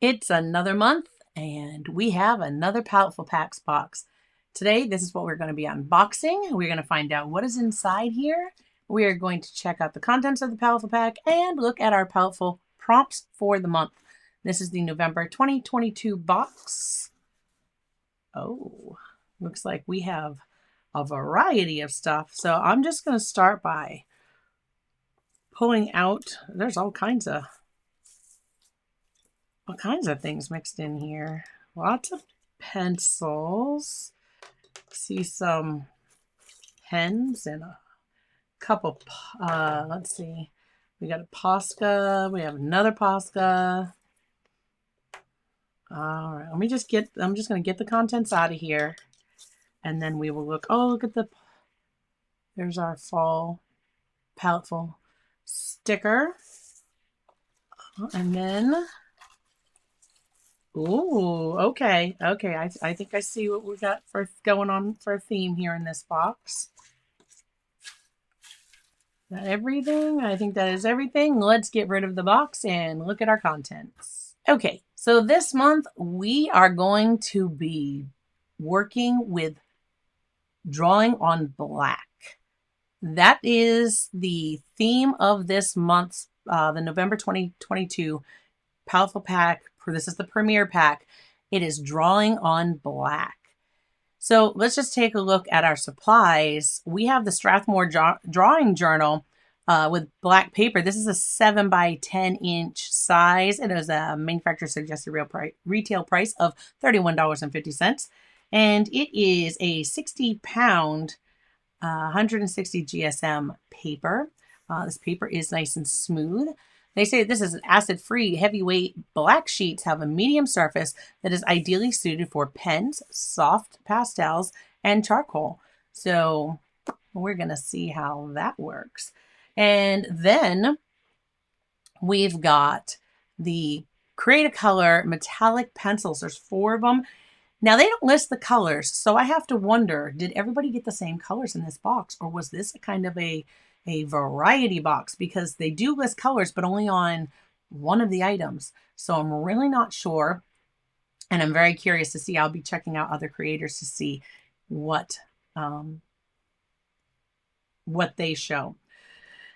It's another month and we have another Paletteful Packs box. Today, this is what we're going to be unboxing. We're going to find out what is inside here. We are going to check out the contents of the Paletteful Pack and look at our Paletteful prompts for the month. This is the November 2022 box. Oh, looks like we have a variety of stuff. So I'm just going to start by pulling out, there's all kinds of things mixed in here. Lots of pencils. See some pens and a couple. Let's see. We got a Posca. We have another Posca. All right. Let me just get. I'm just going to get the contents out of here, and then we will look. Oh, look at the. There's our fall Paletteful sticker, and then. Ooh, okay. I think I see what we got for going on for a theme here in this box. Is that everything? I think that is everything. Let's get rid of the box and look at our contents. Okay, so this month we are going to be working with drawing on black. That is the theme of this month's, the November 2022 Paletteful Pack. This is the premiere pack. It is drawing on black. So let's just take a look at our supplies. We have the Strathmore drawing journal with black paper. This is a 7 by 10 inch size. It is a manufacturer suggested retail price of $31.50. And it is a 60 pound, 160 GSM paper. This paper is nice and smooth. They say this is an acid-free, heavyweight black sheets have a medium surface that is ideally suited for pens, soft pastels, and charcoal. So we're going to see how that works. And then we've got the Create-A-Color metallic pencils. There's 4 of them. Now, they don't list the colors, so I have to wonder, did everybody get the same colors in this box, or was this kind of a variety box? Because they do list colors, but only on one of the items. So I'm really not sure, and I'm very curious to see. I'll be checking out other creators to see what they show.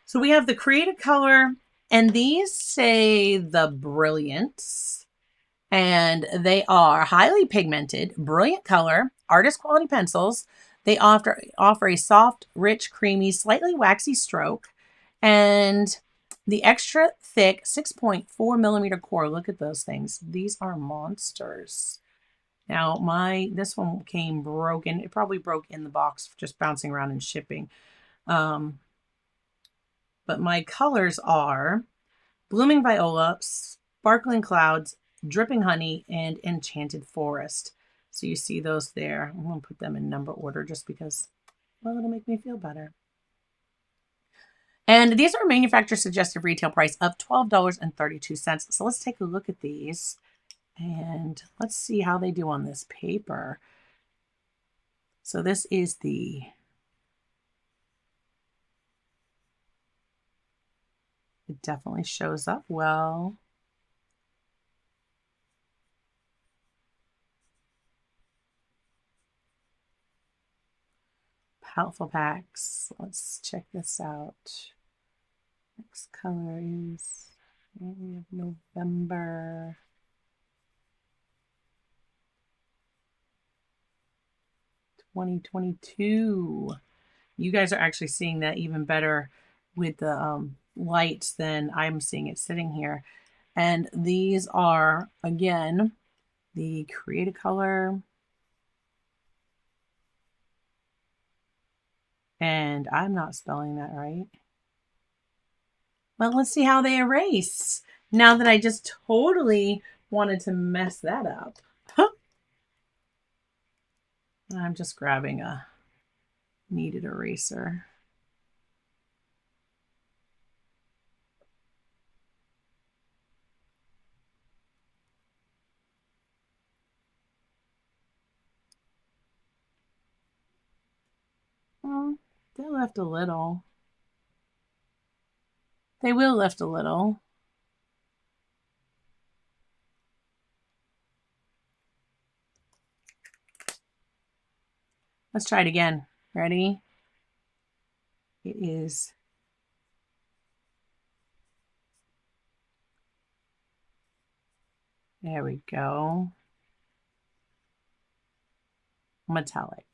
So we have the Create-A-Color, and these say the Brilliance. And they are highly pigmented, brilliant color, artist quality pencils. They offer a soft, rich, creamy, slightly waxy stroke. And the extra thick 6.4 millimeter core. Look at those things. These are monsters. Now, this one came broken. It probably broke in the box, just bouncing around and shipping. But my colors are Blooming Viola, Sparkling Clouds, Dripping Honey, and Enchanted Forest. So you see those there. I'm going to put them in number order just because, well, it'll make me feel better. And these are manufacturer suggested retail price of $12.32. So let's take a look at these and let's see how they do on this paper. So this is it definitely shows up well. Paletteful Packs. Let's check this out. Next color is November. $2022. You guys are actually seeing that even better with the lights than I'm seeing it sitting here. And these are, again, the Create-A-Color. And I'm not spelling that right. Well, let's see how they erase. Now that I just totally wanted to mess that up. I'm just grabbing a kneaded eraser. Oh, they left a little. They will lift a little. Let's try it again. Ready? It is there we go. Metallic.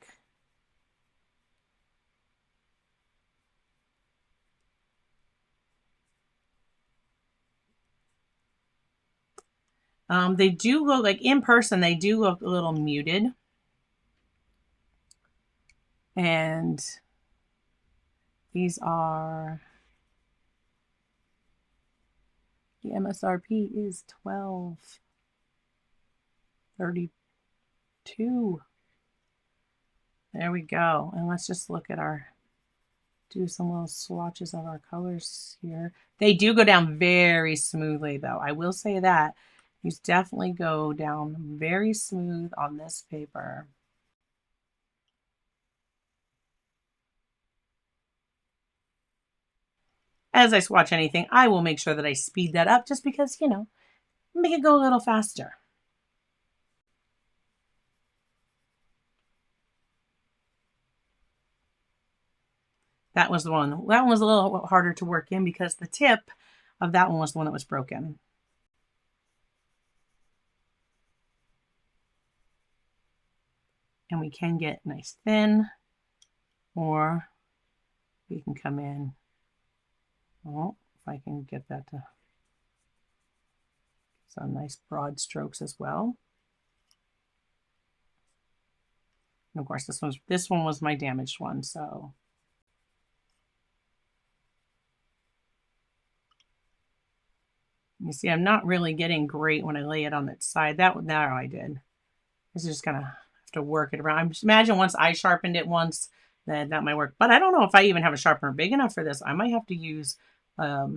They do look like in person, they do look a little muted. And these are, the MSRP is $12.32. There we go. And let's just look at our, do some little swatches of our colors here. They do go down very smoothly though. I will say that. These definitely go down very smooth on this paper. As I swatch anything, I will make sure that I speed that up just because, you know, make it go a little faster. That was the one. That one was a little harder to work in because the tip of that one was the one that was broken. And we can get nice thin, or we can come in. Oh, if I can get that to some nice broad strokes as well. And of course, this one was my damaged one, so. You see, I'm not really getting great when I lay it on its side. That I did. This is just gonna have to work it around. I just imagine once I sharpened it once, that might work. But I don't know if I even have a sharpener big enough for this. I might have to use a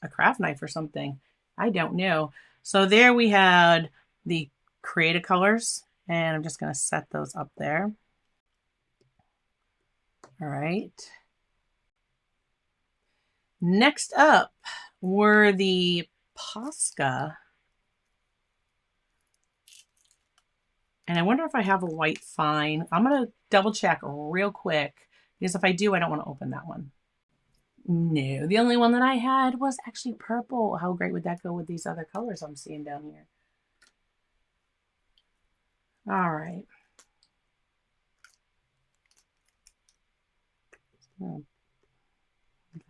craft knife or something. I don't know. So there we had the Create colors, and I'm just gonna set those up there. All right. Next up were the Posca. And I wonder if I have a white fine. I'm going to double check real quick because if I do, I don't want to open that one. No, the only one that I had was actually purple. How great would that go with these other colors I'm seeing down here? All right. So,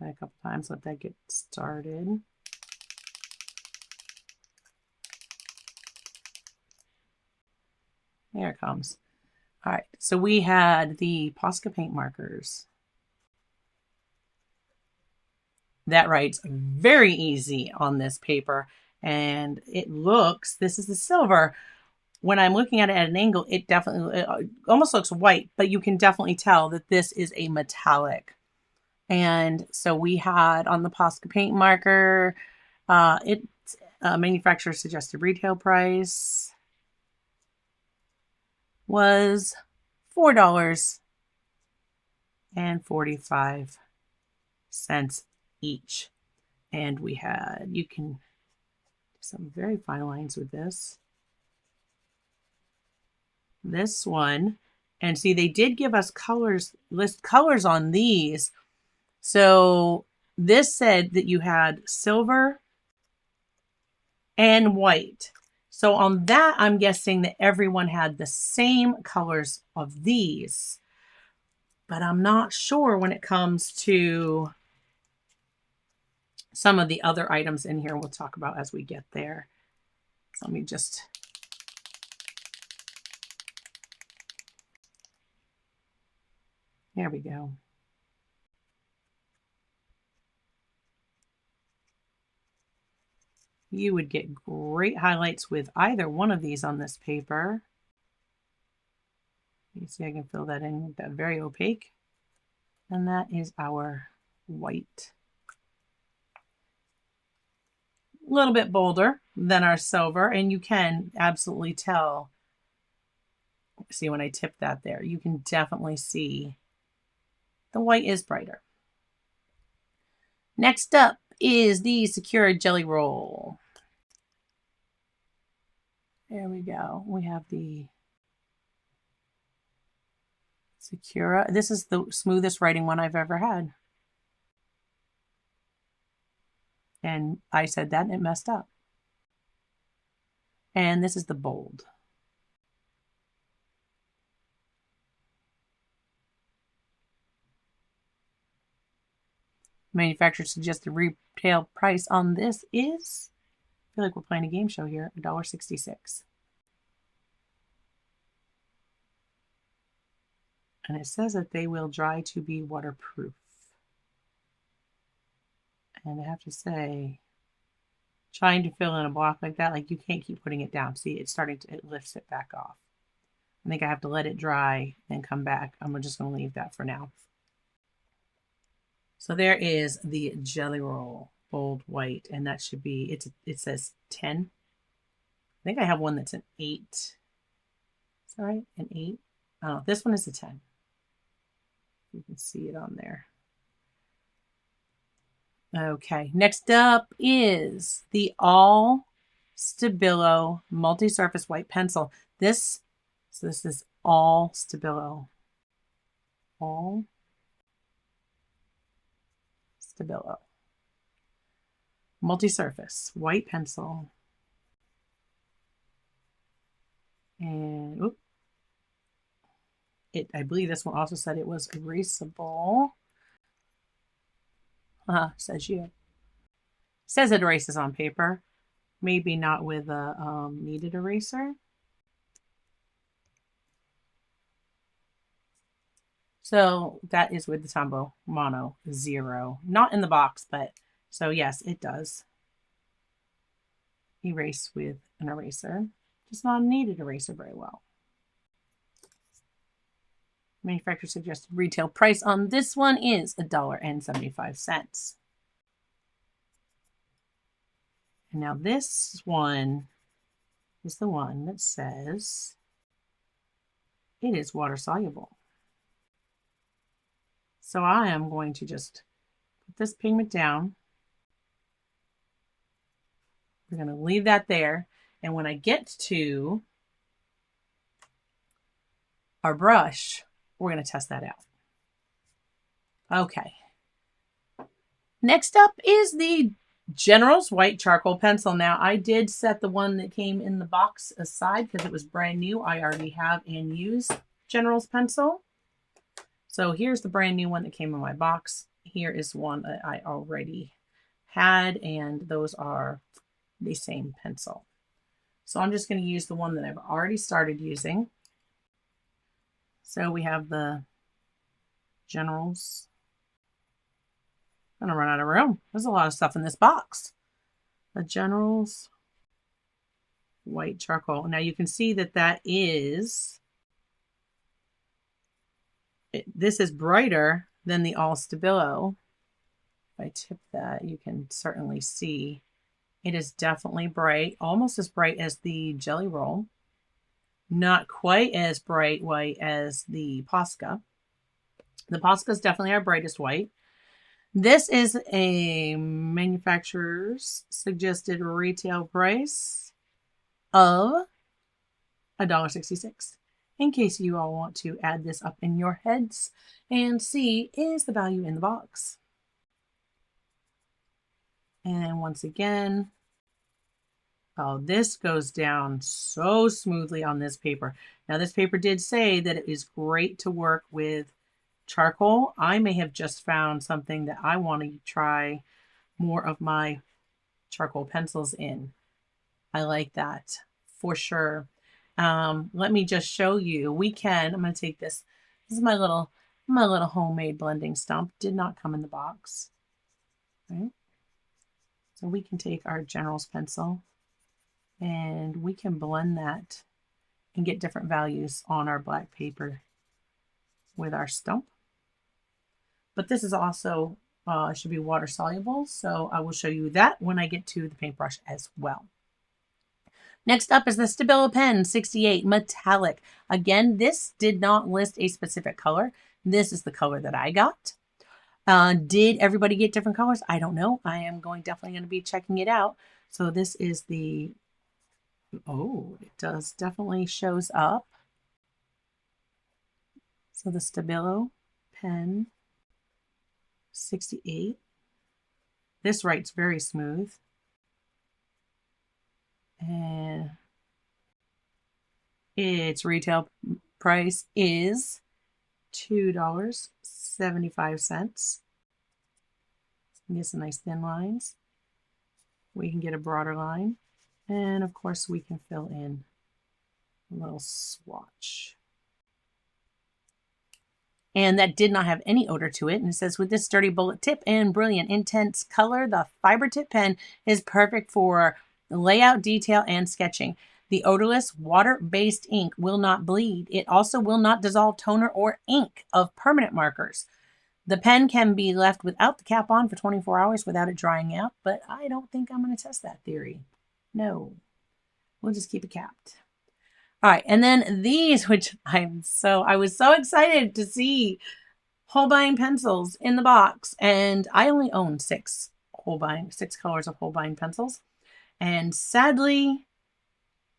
a couple times, let that get started. There it comes. All right, so we had the Posca paint markers. That writes very easy on this paper, and it looks, this is the silver. When I'm looking at it at an angle, it definitely, it almost looks white, but you can definitely tell that this is a metallic. And so we had on the Posca paint marker, manufacturer suggested retail price was $4.45 each. And we had, you can do some very fine lines with this. This one, and see, they did give us colors, list colors on these. So this said that you had silver and white. So on that, I'm guessing that everyone had the same colors of these, but I'm not sure when it comes to some of the other items in here we'll talk about as we get there. So let me just, there we go. You would get great highlights with either one of these on this paper. You see, I can fill that in with that very opaque. And that is our white. A little bit bolder than our silver, and you can absolutely tell. See, when I tip that there, you can definitely see the white is brighter. Next up is the Secure Jelly Roll. There we go. We have the Secura. This is the smoothest writing one I've ever had. And I said that and it messed up. And this is the bold. Manufacturer suggested retail price on this is, I feel like we're playing a game show here, $1.66. And it says that they will dry to be waterproof. And I have to say, trying to fill in a block like that, like you can't keep putting it down. See, it's starting to, it lifts it back off. I think I have to let it dry and come back. I'm just going to leave that for now. So there is the Jelly Roll Bold White, and that should be, it says 10. I think I have one that's an 8. Is that right? An 8? Oh, this one is a 10. You can see it on there. Okay, next up is the All Stabilo Multi-Surface White Pencil. This is All Stabilo. All Stabilo. Multi-surface white pencil. And I believe this one also said it was erasable. Says you. Says it erases on paper. Maybe not with a kneaded eraser. So that is with the Tombow Mono 0. Not in the box, but so yes, it does erase with an eraser. Just not a kneaded eraser very well. Manufacturer suggested retail price on this one is $1.75. And now this one is the one that says it is water soluble. So I am going to just put this pigment down. We're going to leave that there. And when I get to our brush, we're going to test that out. Okay. Next up is the General's White Charcoal Pencil. Now, I did set the one that came in the box aside because it was brand new. I already have and use General's pencil. So here's the brand new one that came in my box. Here is one that I already had, and those are the same pencil. So I'm just going to use the one that I've already started using. So we have the General's. I'm going to run out of room. There's a lot of stuff in this box. The General's White Charcoal. Now you can see that that is, this is brighter than the All Stabilo. If I tip that, you can certainly see it is definitely bright, almost as bright as the Jelly Roll. Not quite as bright white as the Posca. The Posca is definitely our brightest white. This is a manufacturer's suggested retail price of $1.66. In case you all want to add this up in your heads and see is the value in the box. And once again, oh, this goes down so smoothly on this paper. Now, this paper did say that it is great to work with charcoal. I may have just found something that I want to try more of my charcoal pencils in. I like that for sure. Let me just show you. I'm going to take this. This is my little homemade blending stump. Did not come in the box. Right? So we can take our General's pencil and we can blend that and get different values on our black paper with our stump. But this is also, should be water soluble. So I will show you that when I get to the paintbrush as well. Next up is the Stabilo Pen 68 Metallic. Again, this did not list a specific color. This is the color that I got. Did everybody get different colors? I don't know. I am definitely going to be checking it out. So this is the, oh, it does definitely shows up. So the Stabilo pen, 68. This writes very smooth. And its retail price is $2.75. Get some nice thin lines. We can get a broader line. And of course we can fill in a little swatch. And that did not have any odor to it. And it says, with this sturdy bullet tip and brilliant intense color, the fiber tip pen is perfect for layout, detail, and sketching. The odorless water-based ink will not bleed. It also will not dissolve toner or ink of permanent markers. The pen can be left without the cap on for 24 hours without it drying out, but I don't think I'm going to test that theory. No, we'll just keep it capped. All right, and then these, which I was so excited to see Holbein pencils in the box, and I only own 6 colors of Holbein pencils, and sadly,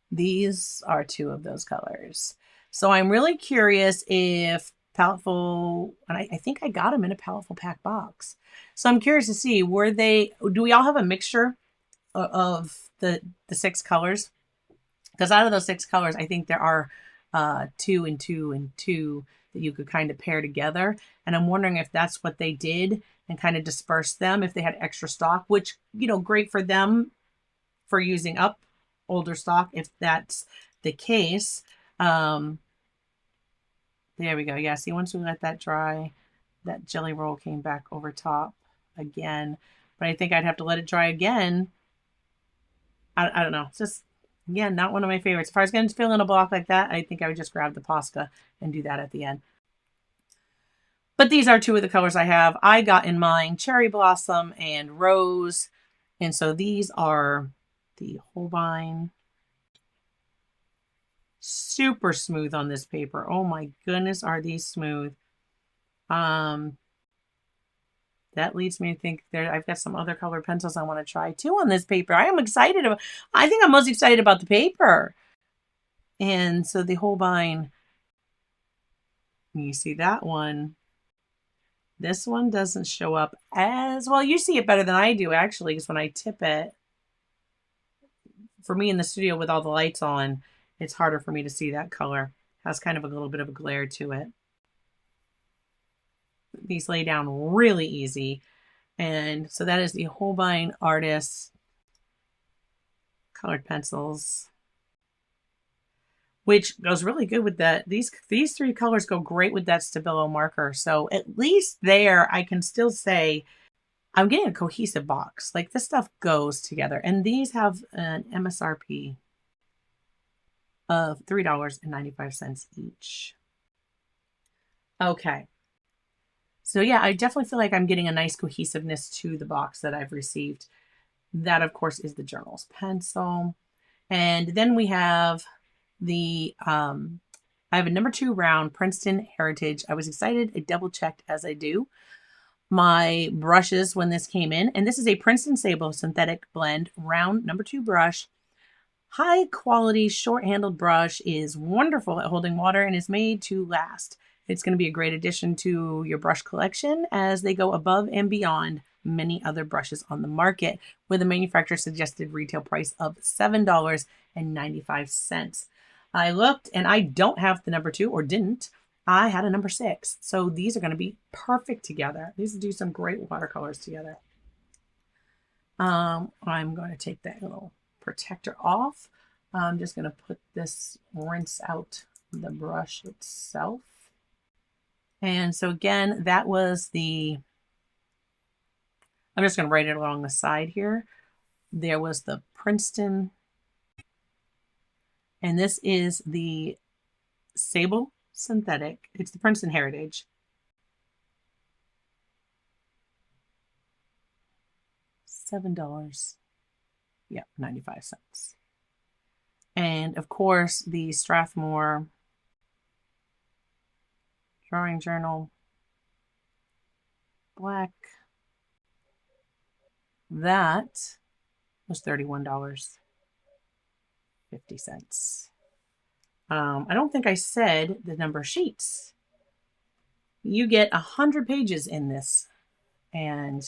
these are 2 of those colors. So I'm really curious if Paletteful, and I think I got them in a Paletteful pack box. So I'm curious to see, do we all have a mixture of the 6 colors? Because out of those 6 colors, I think there are 2 and 2 and 2 that you could kind of pair together. And I'm wondering if that's what they did and kind of dispersed them, if they had extra stock, which, great for them for using up older stock, if that's the case. There we go. Yeah, see, once we let that dry, that jelly roll came back over top again. But I think I'd have to let it dry again. I don't know. It's just, again, not one of my favorites. If I was going to fill in a block like that, I think I would just grab the Posca and do that at the end. But these are 2 of the colors I have. I got in mine Cherry Blossom and Rose. And so these are the Holbein. Super smooth on this paper. Oh my goodness, are these smooth. That leads me to think I've got some other colored pencils I want to try too on this paper. I think I'm most excited about the paper. And so the Holbein, you see that one. This one doesn't show up as well. You see it better than I do, actually, because when I tip it, for me in the studio with all the lights on, it's harder for me to see that color. It has kind of a little bit of a glare to it. These lay down really easy. And so that is the Holbein Artist colored pencils, which goes really good with that. These 3 colors go great with that Stabilo marker. So at least there, I can still say I'm getting a cohesive box. Like, this stuff goes together. And these have an MSRP of $3.95 each. Okay. So yeah, I definitely feel like I'm getting a nice cohesiveness to the box that I've received. That, of course, is the Journals pencil. And then we have the, I have a number 2 round Princeton Heritage. I was excited. I double checked, as I do, my brushes when this came in. And this is a Princeton Sable Synthetic Blend round number 2 brush. High quality short handled brush, is wonderful at holding water and is made to last. It's going to be a great addition to your brush collection as they go above and beyond many other brushes on the market, with a manufacturer suggested retail price of $7.95. I looked and I don't have the number 2, or didn't. I had a number 6. So these are going to be perfect together. These do some great watercolors together. I'm going to take that little protector off. I'm just going to put this, rinse out the brush itself. And so again, that was I'm just going to write it along the side here. There was the Princeton, and this is the Sable Synthetic. It's the Princeton Heritage. $7. Yeah, 95 cents. And of course, the Strathmore Drawing Journal Black. That was $31.50. I don't think I said the number of sheets. You get 100 pages in this. And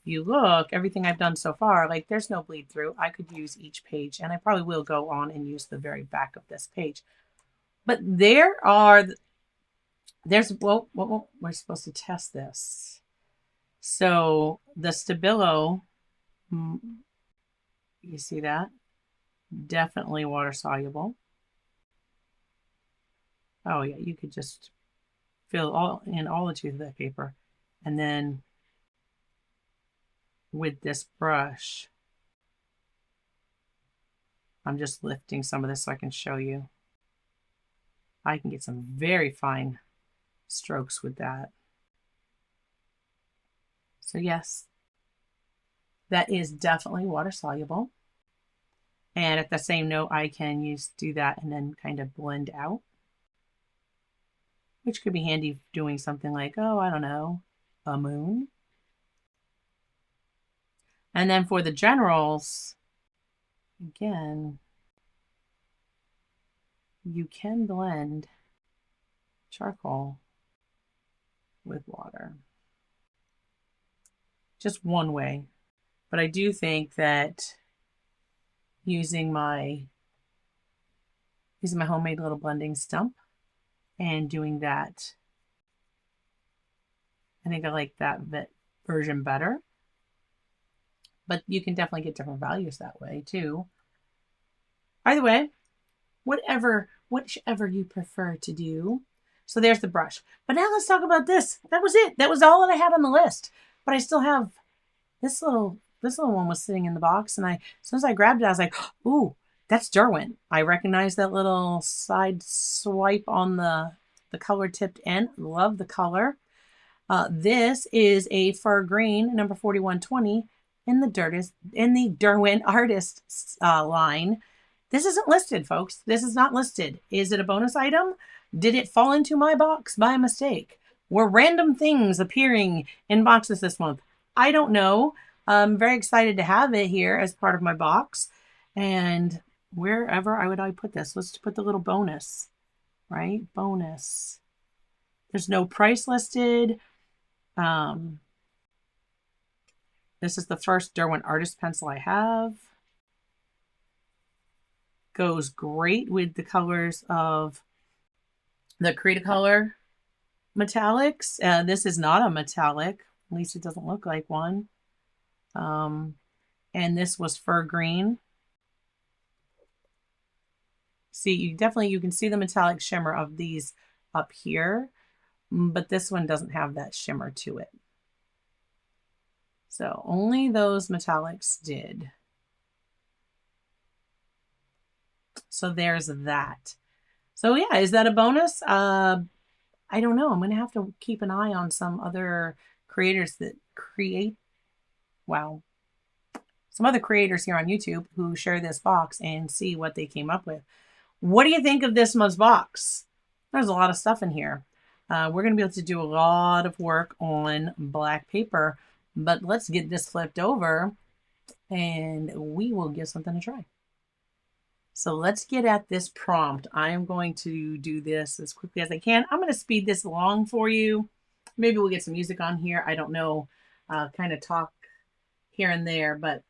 you look, everything I've done so far, like there's no bleed through. I could use each page, and I probably will go on and use the very back of this page. But there's, well, we're supposed to test this. So the Stabilo, you see that? Definitely water soluble. Oh yeah, you could just fill all the tooth of that paper. And then with this brush, I'm just lifting some of this so I can show you. I can get some very fine strokes with that. So yes, that is definitely water soluble. And at the same note, I can do that and then kind of blend out, which could be handy doing something like, oh, I don't know, a moon. And then for the generals, again, you can blend charcoal with water. Just one way. But I do think that using my homemade little blending stump and doing that, I think I like that version better. But you can definitely get different values that way too. Either way, whichever you prefer to do. So there's the brush. But now let's talk about this. That was it. That was all that I had on the list. But I still have this little one was sitting in the box, and as soon as I grabbed it, I was like, ooh, that's Derwent. I recognize that little side swipe on the color tipped end. Love the color. This is a fur green, number 4120, in the Derwent Artist line. This isn't listed, folks. This is not listed. Is it a bonus item? Did it fall into my box by mistake? Were random things appearing in boxes this month? I don't know. I'm very excited to have it here as part of my box. And wherever would I put this? Let's put the little bonus, right? Bonus. There's no price listed. This is the first Derwent Artist pencil I have. Goes great with the colors of the Cretacolor metallics. This is not a metallic. At least it doesn't look like one. And this was fur green. See, you can see the metallic shimmer of these up here, but this one doesn't have that shimmer to it. So only those metallics did. So there's that. So yeah, is that a bonus? I don't know. I'm going to have to keep an eye on some other creators that create, some other creators here on YouTube who share this box and see what they came up with. What do you think of this month's box? There's a lot of stuff in here. We're going to be able to do a lot of work on black paper, but let's get this flipped over and we will give something a try. So let's get at this prompt. I am going to do this as quickly as I can. I'm going to speed this along for you. Maybe we'll get some music on here. I don't know, kind of talk here and there, but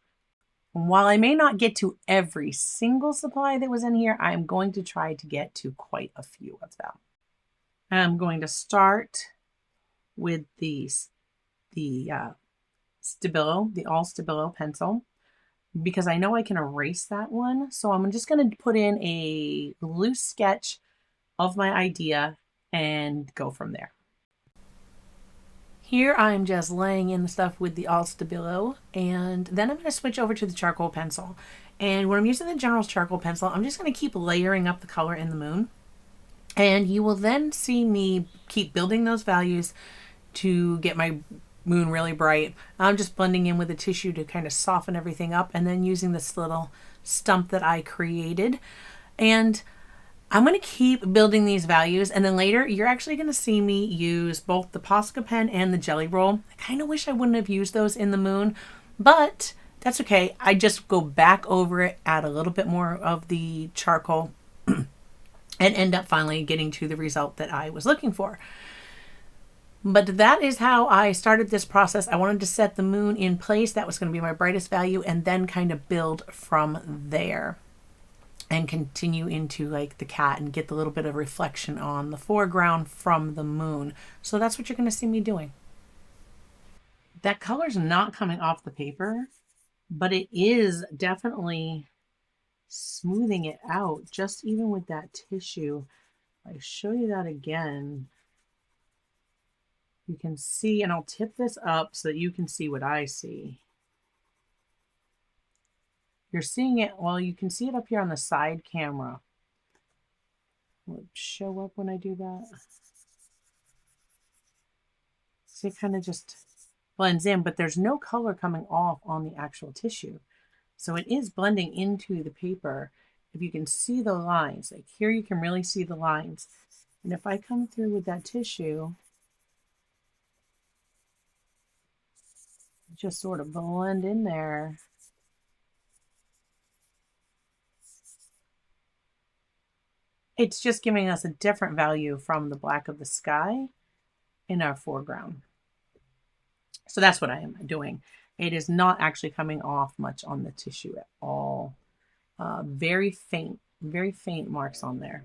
while I may not get to every single supply that was in here, I'm going to try to get to quite a few of them. I'm going to start with the Stabilo, the All Stabilo pencil, because I know I can erase that one. So I'm just going to put in a loose sketch of my idea and go from there. Here I'm just laying in the stuff with the All Stabilo, and then I'm going to switch over to the charcoal pencil. And when I'm using the General's charcoal pencil, I'm just going to keep layering up the color in the moon. And you will then see me keep building those values to get my moon really bright. I'm just blending in with a tissue to kind of soften everything up, and then using this little stump that I created. And I'm going to keep building these values, and then later you're actually going to see me use both the Posca pen and the Jelly Roll. I kind of wish I wouldn't have used those in the moon, but that's okay. I just go back over it, add a little bit more of the charcoal, and end up finally getting to the result that I was looking for. But that is how I started this process. I wanted to set the moon in place. That was going to be my brightest value, and then kind of build from there and continue into like the cat and get the little bit of reflection on the foreground from the moon. So that's what you're going to see me doing. That color's not coming off the paper, but it is definitely smoothing it out, just even with that tissue. I show you that again. You can see, and I'll tip this up so that you can see what I see. You're seeing it, well, you can see it up here on the side camera. Will it show up when I do that? See, it kind of just blends in, but there's no color coming off on the actual tissue. So it is blending into the paper. If you can see the lines, like here you can really see the lines. And if I come through with that tissue, just sort of blend in there. It's just giving us a different value from the black of the sky in our foreground. So that's what I am doing. It is not actually coming off much on the tissue at all. Very faint marks on there.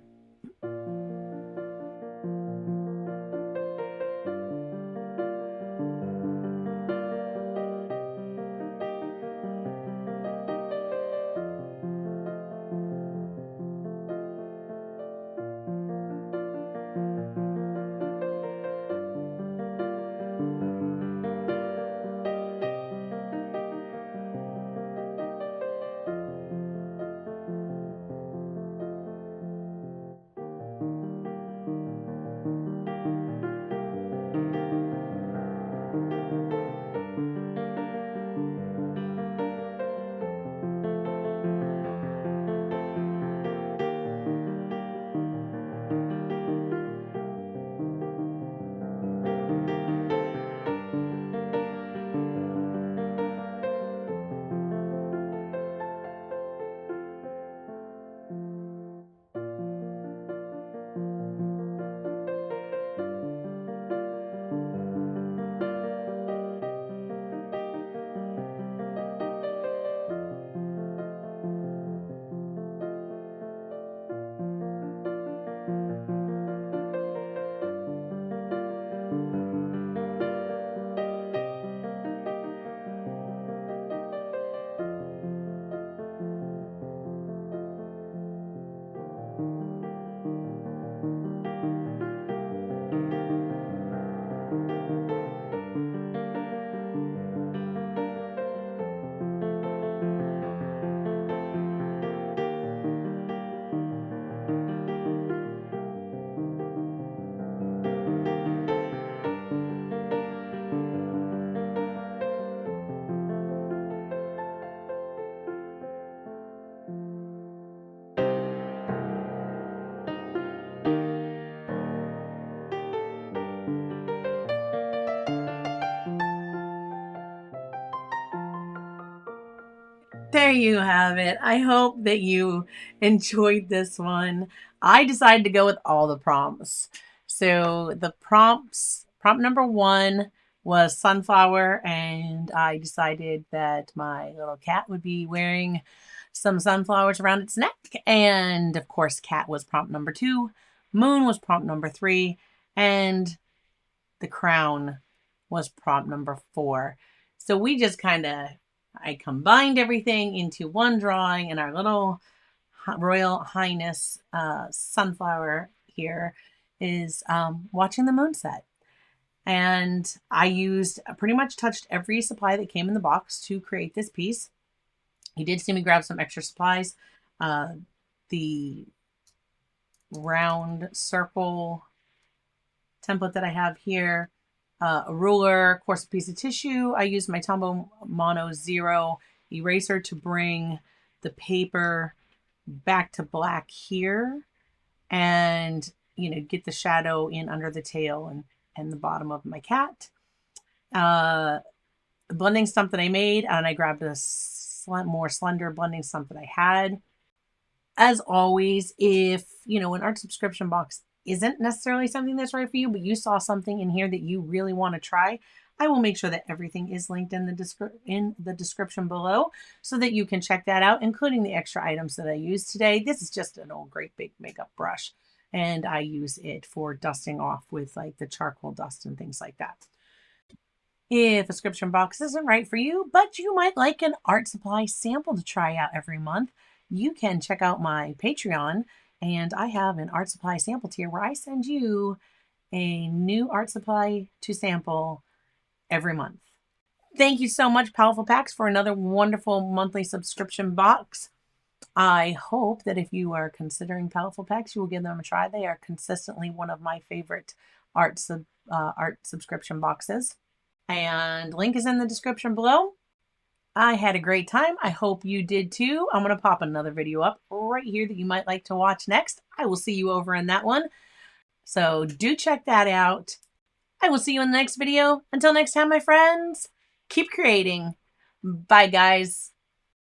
There you have it. I hope that you enjoyed this one. I decided to go with all the prompts. So the prompts, prompt number 1 was sunflower, and I decided that my little cat would be wearing some sunflowers around its neck. And of course, cat was prompt number 2. Moon was prompt number 3. And the crown was prompt number 4. So we just I combined everything into one drawing, and our little Royal Highness sunflower here is watching the moon set. And I pretty much touched every supply that came in the box to create this piece. You did see me grab some extra supplies. The round circle template that I have here, a ruler, of course, a piece of tissue. I used my Tombow Mono Zero eraser to bring the paper back to black here, and get the shadow in under the tail and the bottom of my cat. Blending stump that I made, and I grabbed a more slender blending stump that I had. As always, if an art subscription box isn't necessarily something that's right for you, but you saw something in here that you really want to try, I will make sure that everything is linked in the description below so that you can check that out, including the extra items that I used today. This is just an old great big makeup brush, and I use it for dusting off with like the charcoal dust and things like that. If a subscription box isn't right for you, but you might like an art supply sample to try out every month, you can check out my Patreon, and I have an art supply sample tier where I send you a new art supply to sample every month. Thank you so much, Paletteful Packs, for another wonderful monthly subscription box. I hope that if you are considering Paletteful Packs, you will give them a try. They are consistently one of my favorite art subscription boxes. And link is in the description below. I had a great time. I hope you did too. I'm going to pop another video up right here that you might like to watch next. I will see you over in that one. So do check that out. I will see you in the next video. Until next time, my friends, keep creating. Bye, guys.